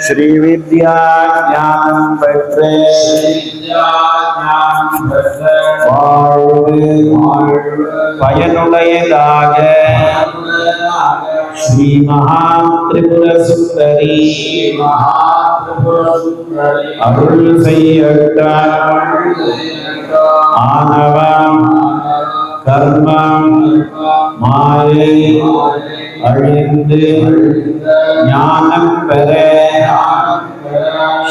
श्री विद्या ज्ञान பெற்று பயனுடையதாக ஸ்ரீ மகா திரிபுர சுந்தரி அருள் செய்யட்டும். ஆணவம் கர்மம் மாயை அழிந்து ஞானம் பெற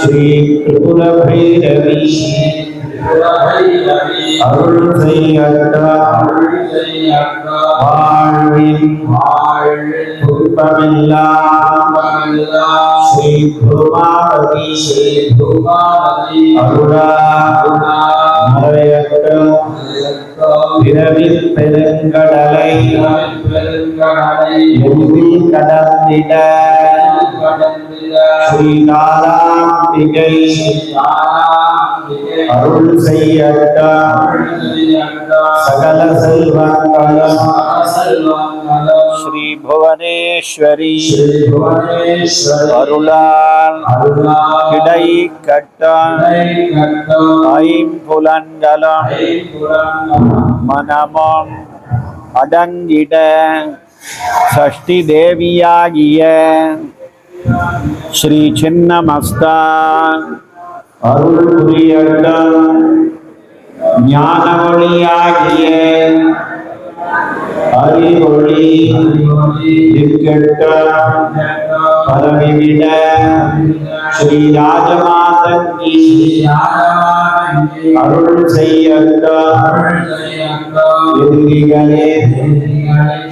ஸ்ரீ திரிபுர பைரவி அருள் செய்யட்டும். வாழ்வின் துன்பமெல்லாம் ஸ்ரீ பூமாவதி அருளால் மறையட்டும். பிறவி பெருங்கடலை எளிதில் கடந்திட ஸ்ரீநாராம்பிகை அருள் செய்யட்டும். சகல செல்வங்களும் ஸ்ரீ புவனேஸ்வரி அருளால் கிடை கட்டும். ஐம்புலன்களும் மனமும் அடங்கிட சஷ்டி தேவியாகிய ஸ்ரீ சின்னமஸ்தா அருள் புரியட்டும். ஞான ஒளியாகிய அறிவொளி இருக்கட்டும். பரவிவிட ஸ்ரீ ராஜமாதங்கி அருள் செய்யட்டும். எதிரிகளே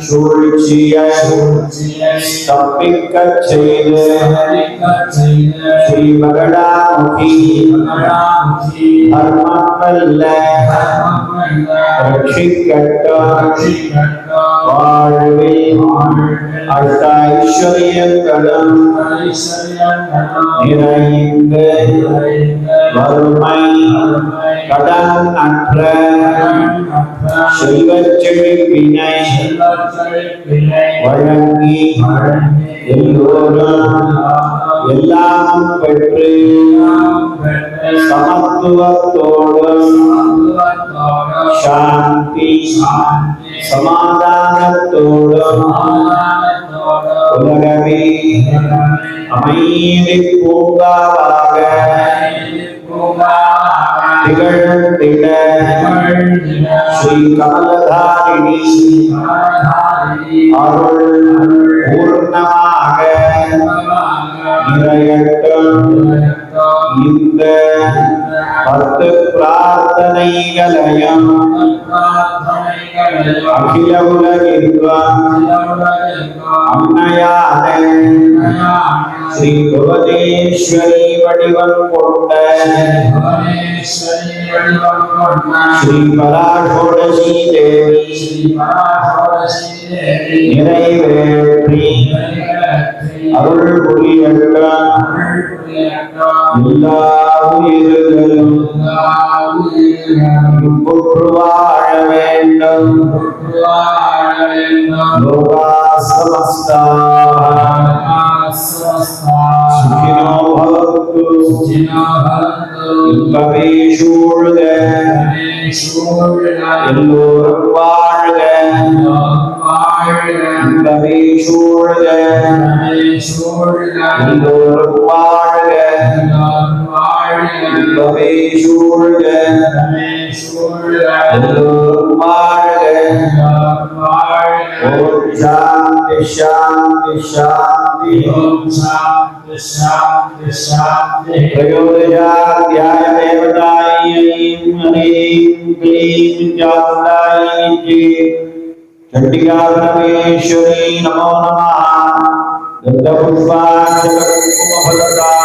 சூழ்ச்சியை தப்பிக்கச் செய்து ஸ்ரீ மகடாமுகி தர்மமல்ல ரட்சிக்கட்டும். வாழ்வில் அஷ்ட ஐஸ்வர்யங்களும் நிறைந்து வறுமை கடன் அற்ற செல்வச் செழிப்பினை வழங்கி எல்லோரும் எல்லாம் பெற்று சமத்துவத்தோடும் சாந்தி சமாதானத்தோடும் உலகமே அமைதி பூங்காவாக திகழ்ந்திட ஸ்ரீ கமலதாரிணி அருள் பூர்ணமாக நிறையட்டும். இந்த 10 பிரார்த்தனைகளையும் அகில உலகிற்கும் அன்னையான ஸ்ரீ புவனேஸ்வரி வடிவம் கொண்ட ஸ்ரீ பராஷோடசி தேவி நிறைவேற்றி அருள் புரியட்டும். எல்லா உயிர்களும் இன்புற்று வாழ வேண்டும். லோகா சமஸ்தாः சுகினோ பவந்து. இன்பமே சூழ்க எல்லோரும் வாழ்க. இன்பமே சூழ்க எல்லோரும் வாழ்க. இன்பமே சூழ்க எல்லோரும் வாழ்க. ஓம் சாந்தி சாந்தி சாந்தி. त्रयोदशाध्याय देवतायै ह्रीं क्लीं चामुण्डायै चण्डिका परमेश्वरी नमो नमः. गन्धपुष्पाक्षकुङ्कुमफलदां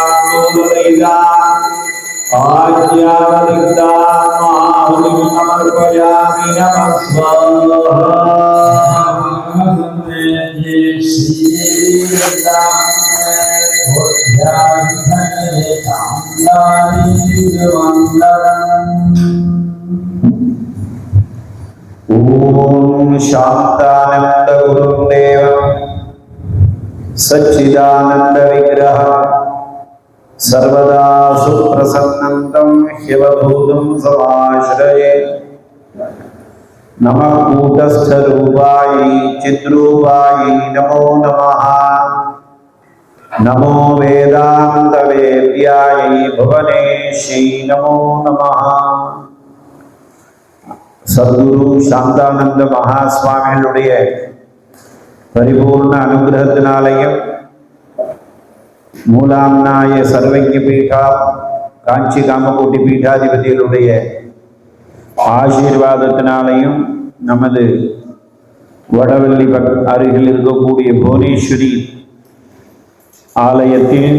आज्ञावलिग्धां महाहुतिं समर्पयामि. नमः स्वाहा. ओम शांतानंद गुरुदेव सच्चिदानंद विग्रह सर्वदा सुप्रसन्नं ह्यवधूतं समाश्रये नमः कूटस्थरूपायै चिद्रूपायै नमो नमः नमो वेदान्तवेद्यायै भुवनेश्यै नमो नमः सद्गुरु शांतानंद महास्वामिகளுடைய परिपूर्ण अनुग्रहத்தினாலேயும் மூலாம்நாய சர்வஜ்ஞ பீடா காஞ்சி காமகோட்டி பீடாதிபதிகளுடைய ஆசீர்வாதத்தினாலேயும் நமது வடவள்ளி அருகில் இருக்கக்கூடிய புவனேஸ்வரி ஆலயத்தில்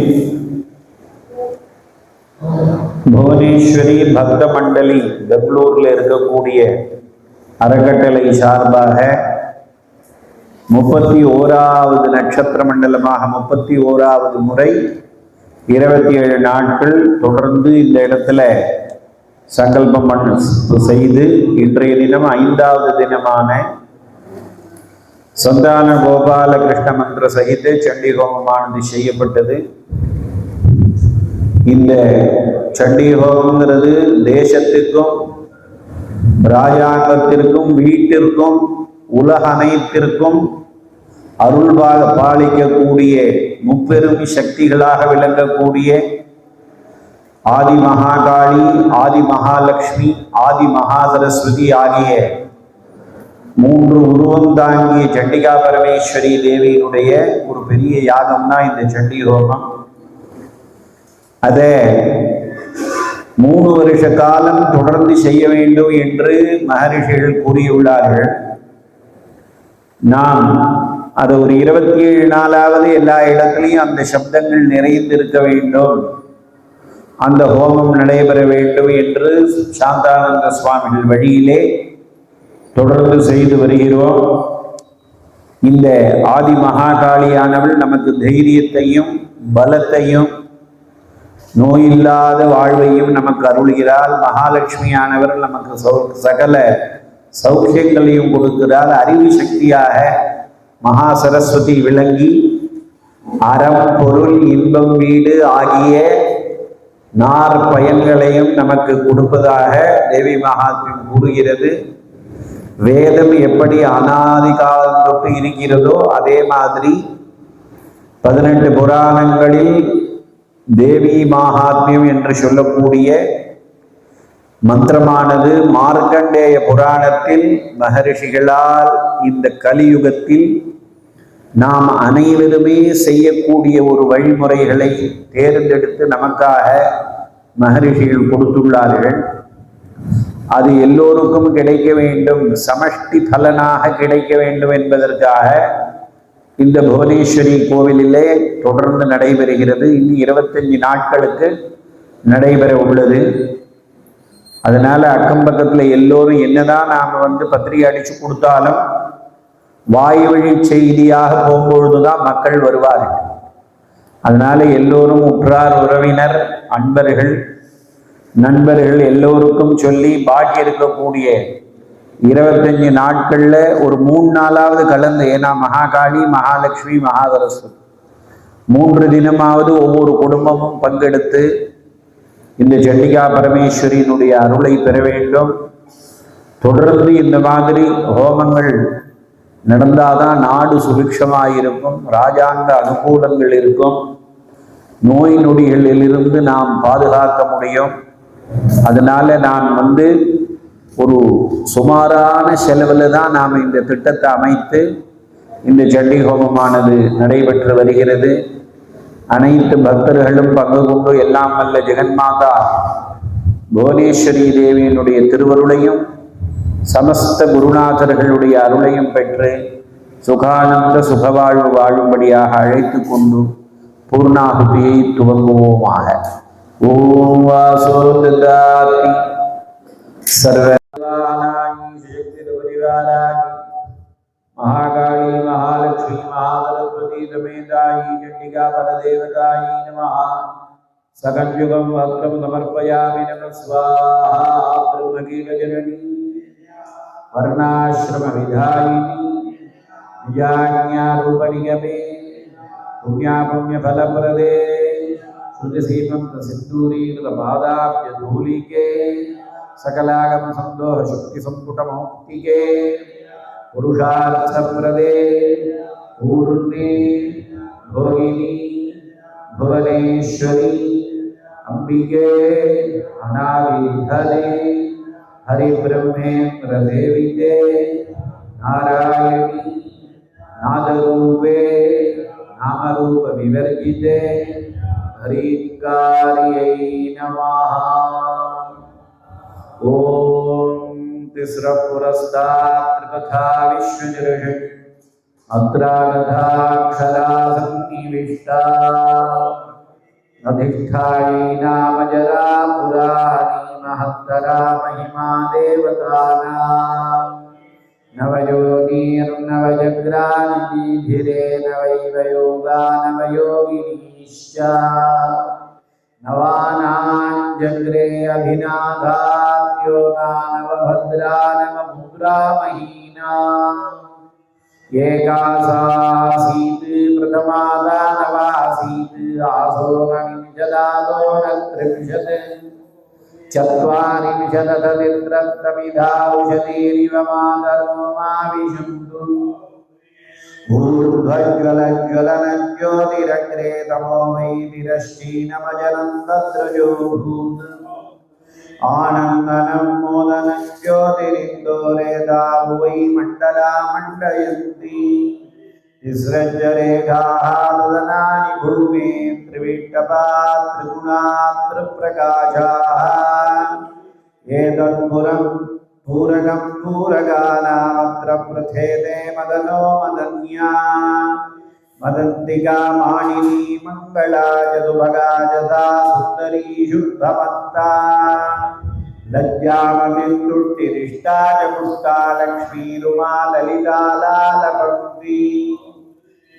புவனேஸ்வரி பக்த மண்டலி பெங்களூரில் இருக்கக்கூடிய அறக்கட்டளை சார்பாக 31வது நட்சத்திர மண்டலமாக 31வது முறை 27 நாட்கள் தொடர்ந்து இந்த இடத்துல சங்கல்பம் செய்து இன்றைய தினம் 5வது தினமான சந்தான கோபால கிருஷ்ண மந்திர சகித சண்டி ஹோமமானது செய்யப்பட்டது. இந்த சண்டி ஹோமங்கிறது தேசத்திற்கும் ராஜாங்கத்திற்கும் வீட்டிற்கும் உலக அனைத்திற்கும் அருள் பாலிக்கக்கூடிய முப்பெரும் சக்திகளாக விளங்கக்கூடிய ஆதி மகாகாளி, ஆதி மகாலட்சுமி, ஆதி மகாசரஸ்வதி ஆகிய 3 உருவம் தாங்கிய சண்டிகா பரமேஸ்வரி தேவியினுடைய ஒரு பெரிய யாகம் தான் இந்த சண்டி ஹோமம். அதை 3 வருஷ காலம் தொடர்ந்து செய்ய வேண்டும் என்று மகரிஷிகள் கூறியுள்ளார்கள். நாம் அது ஒரு 27 நாளாவது எல்லா இடத்துலையும் அந்த சப்தங்கள் நிறைந்திருக்க வேண்டும், அந்த ஹோமம் நடைபெற வேண்டும் என்று சாந்தானந்த சுவாமிகள் வழியிலே தொடர்ந்து செய்து வருகிறோம். இந்த ஆதி மகாகாளியானவள் நமக்கு தைரியத்தையும் பலத்தையும் நோயில்லாத வாழ்வையும் நமக்கு அருள்கிறாள். மகாலட்சுமியானவர் நமக்கு சகல சௌக்கியங்களையும் கொடுக்கிறார். அறிவு சக்தியாக மகா சரஸ்வதி விளங்கி அறம் பொருள் இன்பம் வீடு ஆகிய 4 பயன்களையும் நமக்கு கொடுப்பதாக தேவி மகாத்மியம் கூறுகிறது. வேதம் எப்படி அனாதி காலம் தொட்டு இருக்கிறதோ அதே மாதிரி 18 புராணங்களில் தேவி மகாத்மியம் என்று சொல்லக்கூடிய மந்திரமானது மார்க்கண்டேய புராணத்தில் மகரிஷிகளால் இந்த கலியுகத்தில் நாம் அனைவருமே செய்யக்கூடிய ஒரு வழிமுறைகளை தேர்ந்தெடுத்து நமக்காக மகரிஷிகள் கொடுத்துள்ளார்கள். அது எல்லோருக்கும் கிடைக்க வேண்டும், சமஷ்டி பலனாக கிடைக்க வேண்டும் என்பதற்காக இந்த புவனேஸ்வரி கோவிலிலே தொடர்ந்து நடைபெறுகிறது. இன்னும் 25 நாட்களுக்கு நடைபெற உள்ளது. அதனால அக்கம் பக்கத்துல எல்லோரும் என்னதான் நாம பத்திரிகை அடிச்சு கொடுத்தாலும் வாய் வழி செய்தியாக போகும்பொழுதுதான் மக்கள் வருவார்கள். அதனால எல்லோரும் உற்றார் உறவினர் அன்பர்கள் நண்பர்கள் எல்லோருக்கும் சொல்லி பாக்கி இருக்கக்கூடிய 25 நாட்கள்ல ஒரு 3 நாளாவது கலந்து, ஏன்னா மகாகாளி, மகாலட்சுமி, மகாசரஸ்வதி 3 தினமாவது ஒவ்வொரு குடும்பமும் பங்கெடுத்து இந்த சண்டிகா பரமேஸ்வரியினுடைய அருளை பெற வேண்டும். தொடர்ந்து இந்த மாதிரி ஹோமங்கள் நடந்தாதான் நாடு சுபிக்ஷமாயிருக்கும், ராஜாங்க அனுகூலங்கள் இருக்கும், நோய் நொடிகளிலிருந்து நாம் பாதுகாக்க முடியும். அதனால நான் ஒரு சுமாரான செலவில் தான் நாம் இந்த திட்டத்தை அமைத்து இந்த சண்டி ஹோமமானது நடைபெற்று வருகிறது. அனைத்து பக்தர்களும் பங்கு கொண்டு எல்லாம் வல்ல ஜெகன்மாதா புவனேஸ்வரி தேவியினுடைய திருவருளையும் சமஸ்த குருநாதர்களுடைய அருளையும் பெற்று சுகானந்த சுகவாழ்வு வாழும்படியாக அழைத்து கொண்டு பூர்ணாகுதியை துவங்குவோமாக. ஓம் வாசோ ததாதி महाकाली महालक्ष्मी महासरस्वती समेतायी चंडिका परदेवतायी नमः। सकलयुगं वक्त्रं समर्पयामि नमः स्वाहा। ब्रह्मकीलजननी वर्णाश्रम विधायिनी ज्ञान्यारूपनिगमे पुण्यफलप्रदे श्रुतिसीमन्तसिन्दूरीकृतपादाब्जधूलिके सकलागमसन्दोहशक्तिसम्पुटमौक्तिके पुरुषार्थप्रदे पूर्णे भोगिनी भुवनेश्वरी अंबिके अनाविधले हरिब्रह्मेन्द्र देविते नारायणी नादरूपे नामरूप विवर्जिते हरिकार्यै नमः। ओम तिस्रः पुरस्तात् त्रिपथा विश्वजर्षि अत्रागधाक्षरा सन्निविष्टा अधिष्ठायी नाम जरा पुराणी महत्तरा महिमा देवतानां नवयोनिर्नवजग्रानिधीरे नवैव योगा नवयोगिनीश्च नवानाञ्जग्रे अभिनादात्योगा नवभद्रा नवमुद्रा महीना एकासासीत् प्रथमादा नवासीत् आसो नविंशदादो नत्रिंशत् चत्वारिंशदधित्रमिधाौषधीरिव मातरो मा विशन्तु ऊर्ध्वज्वलज्वलनज्योतिरग्रे तमो वैतिरश्चीनमजनं तत्रजोऽभूत् आनन्दनं मोदनं ज्योतिरिन्दोरे दावै मण्डला मण्डयन्ति तिस्रज्जरेखाः तदनानि भूमे त्रिविष्टपा त्रिगुणा त्रिप्रकाशाः एतत्पुरं पूरकं पूरकानामत्र प्रथेते मदनो मदन्या मदन्तिका माणिनी मङ्गला जतुभगा जता सुन्दरी शुद्धमत्ता लज्जामतिर्तुष्टिरिष्टा च पुष्टा लक्ष्मीरुमा ललिता लालपङ्क्ति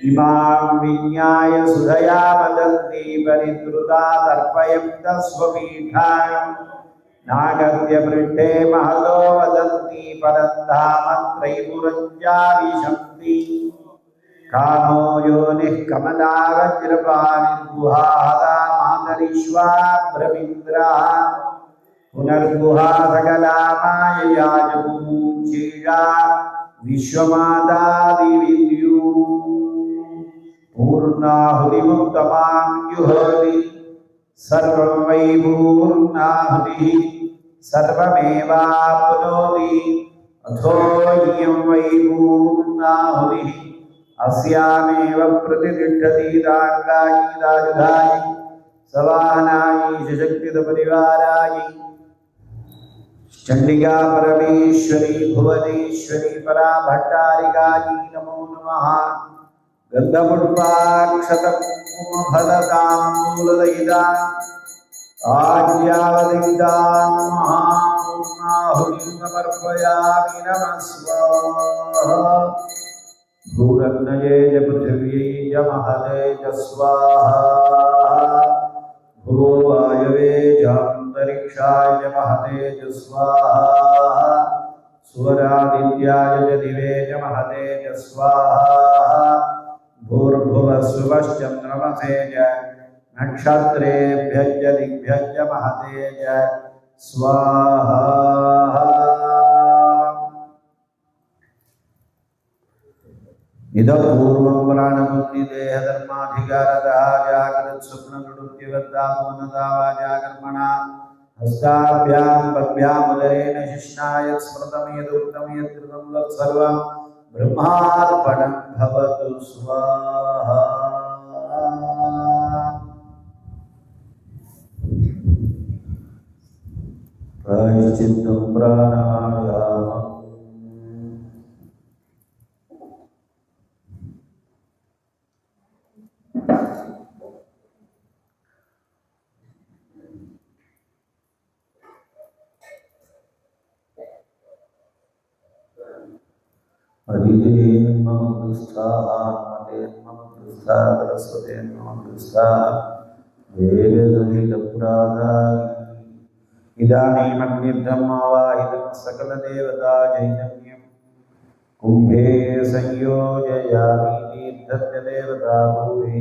इमां विज्ञाय सुधया वदन्ति परिद्रुता तर्पयन्तः स्वपीठाम् नागत्य पृष्ठे महतो वदन्ति परन्धामत्रैपुरञ्जा विशन्ति कानो योनिः कमला वज्रपाणिर्गुहादा मातरिश्वा ब्रवीन्द्रा पुनर्गुहा सकला मायया जगूचीषा विश्वमादादिविद्यु पूर्णाहुतिमुत्तमां जुहोति सर्वं वै पूर्णाहुतिः सर्वमेवाप्नोति अथो इयं वै पूर्णाहुतिः अस्यामेव प्रतिष्ठति दाङ्गायि सवाहनायि सशक्तिपरिवारायि चंडिका परमेश्वरी भुवनेश्वरी परा भट्टारिकायि नमो नमः। गन्धपुष्पाक्षतकुङ्कुमफलताम्बूलदयिता आज्यावदितां महापूर्णाहुतिं समर्पयामि नमः स्वाहा। भूरग्नये च पृथिव्यै च महते च स्वाहा भुवो वायवे चान्तरिक्षाय च महते च स्वाहा सुवरादित्याय च दिवे च महते च स्वाहा भूर्भुवस्सुवश्चन्द्रमसे च नक्षत्रेभ्यः च दिग्भ्यः च महते च स्वाहा। इदपूर्वं प्राणबुद्धिदेहधर्माधिकारतः जागृत्स्वप्नविडुप्तिवद्दात्मनता वाचाकर्मणा हस्ताभ्यां पद्भ्यामुदरेण शिष्णाय स्मृतं यदुक्तं यत्कृतं तत्सर्वं ब्रह्मार्पणं भवतु स्वाहा। प्रायश्चित्तं प्राणायामम् हरिदेव मम दुस्साहा मम दुस्सा सरस्वते मम दुस्सा वेदसहितपुराधानि इदानीमन्यब्रह्मावाहितं सकलदेवता चैतन्यं कुम्भे संयोजयामि धन्यदेवताभूते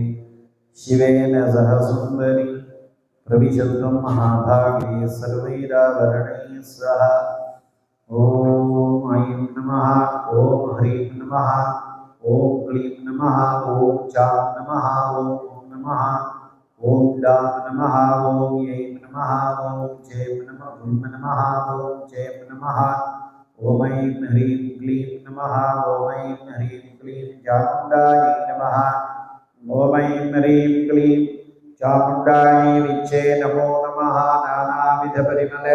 शिवेन सह सुन्दरी प्रविशन्तु महाभागे सर्वैराभरणैः सह। ॐ ऐं नमः, ॐ ह्रीं नमः, ॐ क्लीं नमः, ॐ चां नमः, ॐ नमः, ॐ डां नमः, ॐ ऐं नमः, ॐ चैं नमः, ॐ चैं नमः, ॐ ऐं ह्रीं क्लीं नमः, ॐ ऐं ह्रीं क्लीं चामुण्डायै नमः, ॐ ऐं ह्रीं क्लीं चामुण्डायै विच्चे नमो नमः। नानाविधपरिमल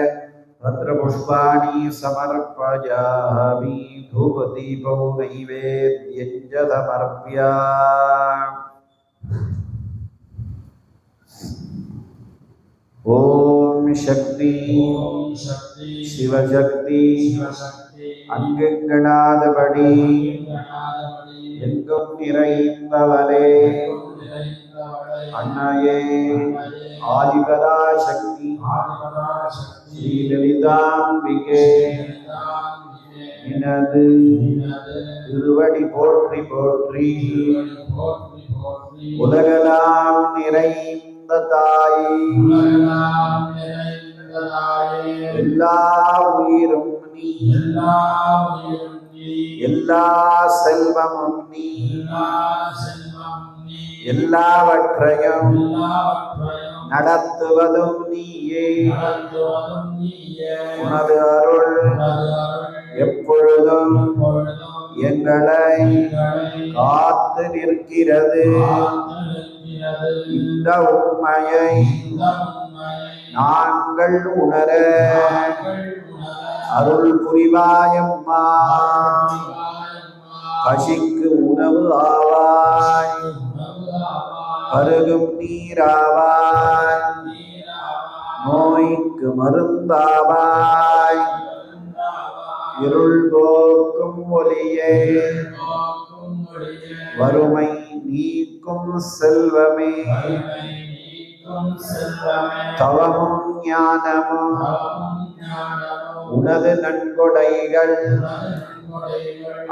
भद्रपुष्पाणि समर्पयामि, धूपदीपौ नैवेद्यं च समर्पयामि। ओम शक्ति शिवशक्ति அங்கங்களாதபடி எங்கும் நிறைந்தவளே அன்னையே ஆதிபராசக்தி ஸ்ரீலலிதாம்பிகே நினது திருவடி போற்றி போற்றி. உலகெல்லாம் நிறைந்த தாயே, எல்லா உயிரும் நீ, எல்லா செல்வமும் நீ, எல்லாவற்றையும் நடத்துவதும் நீயே. உனது அருள் எப்பொழுதும் எங்களை காத்து நிற்கிறது. இந்த உண்மையை நாங்கள் உணர அருள் புரிவாயம்மா. பசிக்கு உணவு ஆவாய், பருகும் நீராவாய், நோய்க்கு மருந்தாவாய், இருள் போக்கும் ஒளியே, வறுமை நீக்கும் செல்வமே, தவமும் ஞானமும் உனது நன்கொடைகள்,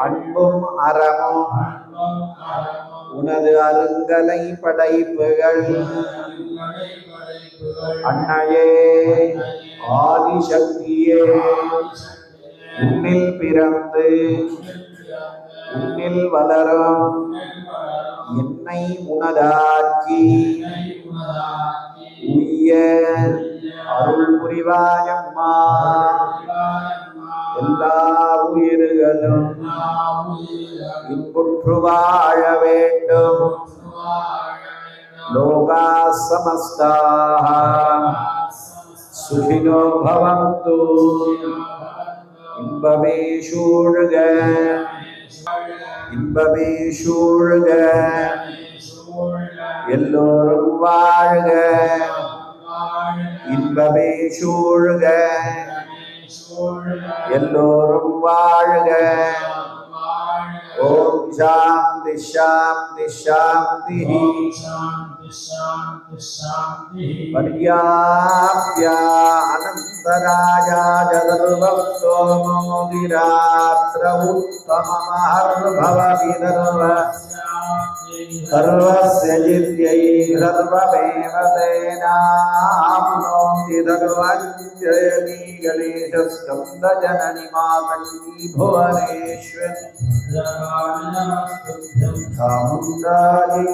அன்பும் அறமும் உனது அருங்கலை படைப்புகள். அன்னையே ஆதிசக்தியே, உன்னில் பிறந்து உன்னில் வளரும் என்னை உனதாக்கி உய்ய அருள் புரிவாயம்மா. எல்லா உயிர்களும் இன்புற்று வாழ வேண்டும். லோகா சமஸ்தாः சுகினோ பவந்து. இன்பமே சூழ்க, இன்பமே சூழ்க, எல்லோரும் வாழ்க. இன்பமே சூழ்க, எல்லோரும் வாழ்க. ஓம் சாந்தி சாந்தி சாந்தி. பர்யாப்யா அனந்தராயா ஜதர்வஸ்தோ மோதிராத்ர உத்தமமஹர்பவ விதர்வ சர்வஸ்ய ஜித்யை சர்வமேவ தேனாம்னோதி சர்வம் ஜயதி கணேச ஸ்கந்த ஜனனி மாதங்கி புவனேஸ்வரி சாமுண்டாயை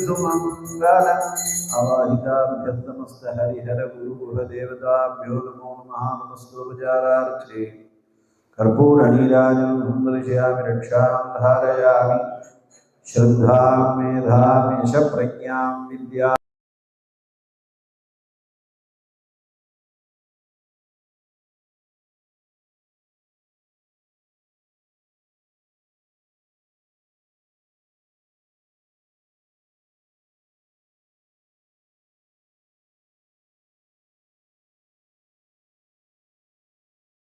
சுமங்கலம். அவாஹிதாभ्यस्तमस्त हरिहर गुरु गुरुदेवताभ्यो नमो नमः. नमस्तोपचारार्थे कर्पूर नीराजनं सुन्दरशयामि, रक्षां धारयामि. श्रद्धां मेधां यश प्रज्ञां विद्यां